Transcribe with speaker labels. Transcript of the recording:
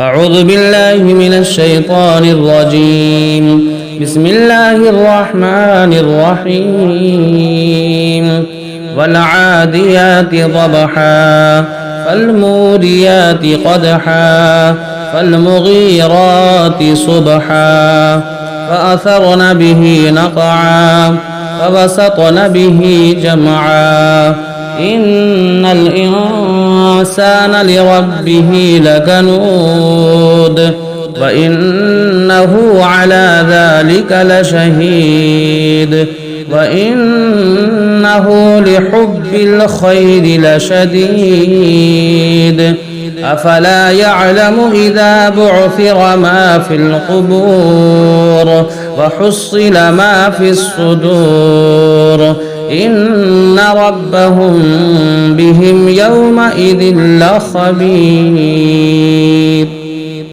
Speaker 1: أعوذ بالله من الشيطان الرجيم. بسم الله الرحمن الرحيم. والعاديات ضبحا فالموريات قدحا فالمغيرات صبحا فأثرن به نقعا فوسطن به جمعا إن الإنسان لربه لكنود وإنه على ذلك لشهيد وإنه لحب الخير لشديد أفلا يعلم إذا بعثر ما في القبور وحصل ما في الصدور إن ربهم بهم يومئذ لخبير.